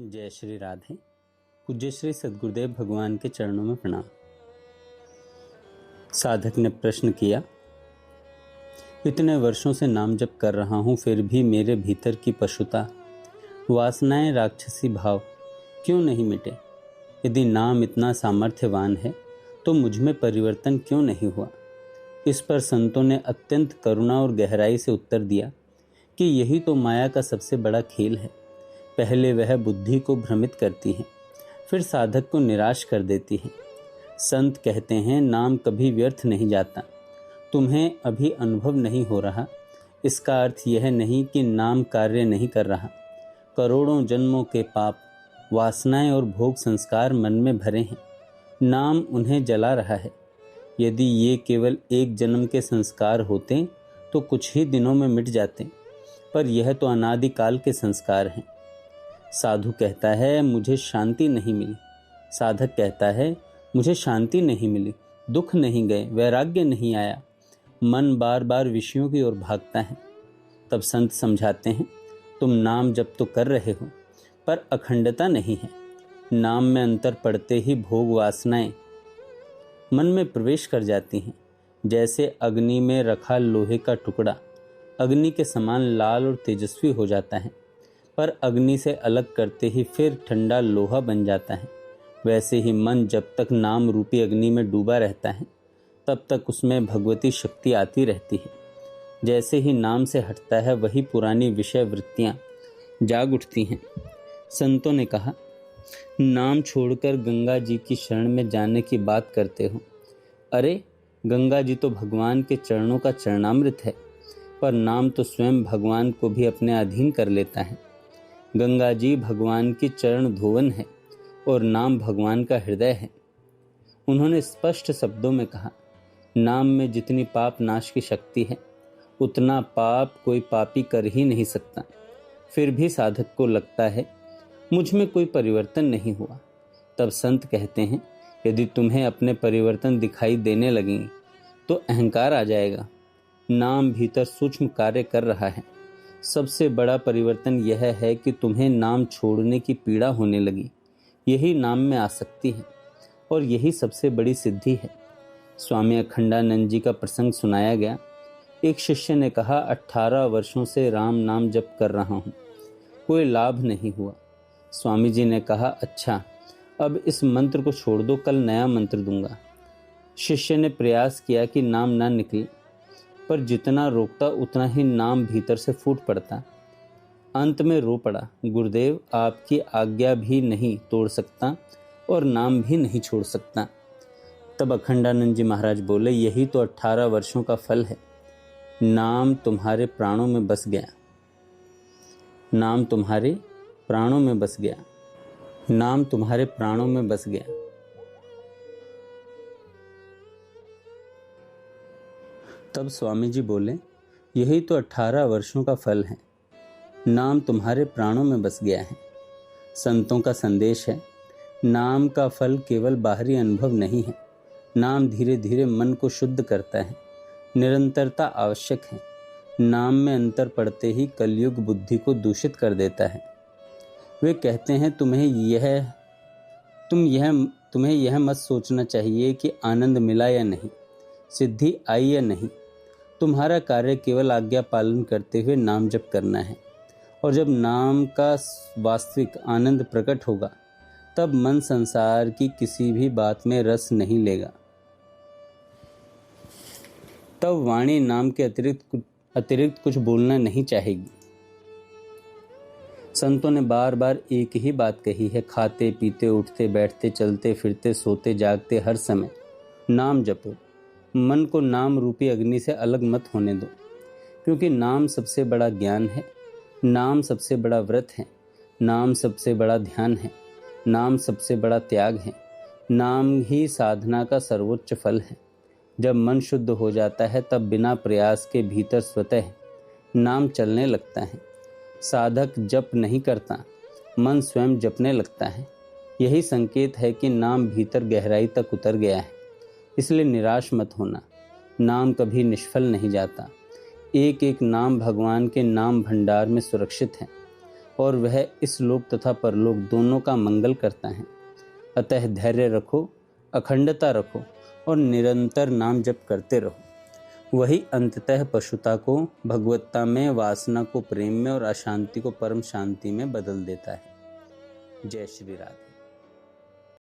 जय श्री राधे। पूज्य श्री सद्गुरुदेव भगवान के चरणों में प्रणाम। साधक ने प्रश्न किया, इतने वर्षों से नाम जप कर रहा हूँ, फिर भी मेरे भीतर की पशुता, वासनाएं, राक्षसी भाव क्यों नहीं मिटे? यदि नाम इतना सामर्थ्यवान है तो मुझ में परिवर्तन क्यों नहीं हुआ? इस पर संतों ने अत्यंत करुणा और गहराई से उत्तर दिया कि यही तो माया का सबसे बड़ा खेल है। पहले वह बुद्धि को भ्रमित करती है, फिर साधक को निराश कर देती है। संत कहते हैं, नाम कभी व्यर्थ नहीं जाता। तुम्हें अभी अनुभव नहीं हो रहा, इसका अर्थ यह नहीं कि नाम कार्य नहीं कर रहा। करोड़ों जन्मों के पाप, वासनाएं और भोग संस्कार मन में भरे हैं, नाम उन्हें जला रहा है। यदि ये केवल एक जन्म के संस्कार होते तो कुछ ही दिनों में मिट जाते, पर यह तो अनादिकाल के संस्कार हैं। साधु कहता है, मुझे शांति नहीं मिली। साधक कहता है, मुझे शांति नहीं मिली, दुख नहीं गए, वैराग्य नहीं आया, मन बार बार विषयों की ओर भागता है। तब संत समझाते हैं, तुम नाम जप तो कर रहे हो, पर अखंडता नहीं है। नाम में अंतर पड़ते ही भोग वासनाएं मन में प्रवेश कर जाती हैं। जैसे अग्नि में रखा लोहे का टुकड़ा अग्नि के समान लाल और तेजस्वी हो जाता है, पर अग्नि से अलग करते ही फिर ठंडा लोहा बन जाता है। वैसे ही मन जब तक नाम रूपी अग्नि में डूबा रहता है, तब तक उसमें भगवती शक्ति आती रहती है। जैसे ही नाम से हटता है, वही पुरानी विषय वृत्तियां जाग उठती हैं। संतों ने कहा, नाम छोड़कर गंगा जी की शरण में जाने की बात करते हो। अरे, गंगा जी तो भगवान के चरणों का चरणामृत है, पर नाम तो स्वयं भगवान को भी अपने अधीन कर लेता है। गंगा जी भगवान की चरण धोवन है और नाम भगवान का हृदय है। उन्होंने स्पष्ट शब्दों में कहा, नाम में जितनी पाप नाश की शक्ति है, उतना पाप कोई पापी कर ही नहीं सकता। फिर भी साधक को लगता है, मुझ में कोई परिवर्तन नहीं हुआ। तब संत कहते हैं, यदि तुम्हें अपने परिवर्तन दिखाई देने लगेंगे तो अहंकार आ जाएगा। नाम भीतर सूक्ष्म कार्य कर रहा है। सबसे बड़ा परिवर्तन यह है कि तुम्हें नाम छोड़ने की पीड़ा होने लगी। यही नाम में आसक्ति है और यही सबसे बड़ी सिद्धि है। स्वामी अखंडानंद जी का प्रसंग सुनाया गया। एक शिष्य ने कहा, 18 वर्षों से राम नाम जप कर रहा हूँ, कोई लाभ नहीं हुआ। स्वामी जी ने कहा, अच्छा, अब इस मंत्र को छोड़ दो, कल नया मंत्र दूंगा। शिष्य ने प्रयास किया कि नाम ना निकले, पर जितना रोकता उतना ही नाम भीतर से फूट पड़ता। अंत में रो पड़ा, गुरुदेव, आपकी आज्ञा भी नहीं तोड़ सकता और नाम भी नहीं छोड़ सकता। तब अखंडानंद जी महाराज बोले, यही तो 18 वर्षों का फल है। नाम तुम्हारे प्राणों में बस गया। नाम तुम्हारे प्राणों में बस गया। नाम तुम्हारे प्राणों में बस गया। तब स्वामी जी बोले, यही तो 18 वर्षों का फल है। नाम तुम्हारे प्राणों में बस गया है। संतों का संदेश है, नाम का फल केवल बाहरी अनुभव नहीं है। नाम धीरे धीरे मन को शुद्ध करता है। निरंतरता आवश्यक है। नाम में अंतर पड़ते ही कलयुग बुद्धि को दूषित कर देता है। वे कहते हैं, तुम्हें यह मत सोचना चाहिए कि आनंद मिला या नहीं, सिद्धि आई या नहीं। तुम्हारा कार्य केवल आज्ञा पालन करते हुए नाम जप करना है, और जब नाम का वास्तविक आनंद प्रकट होगा, तब मन संसार की किसी भी बात में रस नहीं लेगा। तब वाणी नाम के अतिरिक्त कुछ बोलना नहीं चाहेगी। संतों ने बार बार एक ही बात कही है, खाते पीते उठते बैठते चलते फिरते सोते जागते हर समय नाम जपो। मन को नाम रूपी अग्नि से अलग मत होने दो, क्योंकि नाम सबसे बड़ा ज्ञान है, नाम सबसे बड़ा व्रत है, नाम सबसे बड़ा ध्यान है, नाम सबसे बड़ा त्याग है। नाम ही साधना का सर्वोच्च फल है। जब मन शुद्ध हो जाता है, तब बिना प्रयास के भीतर स्वतः नाम चलने लगता है। साधक जप नहीं करता, मन स्वयं जपने लगता है। यही संकेत है कि नाम भीतर गहराई तक उतर गया है। इसलिए निराश मत होना। नाम कभी निष्फल नहीं जाता। एक एक नाम भगवान के नाम भंडार में सुरक्षित है। और वह इस लोक तथा परलोक दोनों का मंगल करता है। अतः धैर्य रखो, अखंडता रखो और निरंतर नाम जप करते रहो। वही अंततः पशुता को भगवत्ता में, वासना को प्रेम में और अशांति को परम शांति में बदल देता है। जय श्री राधे।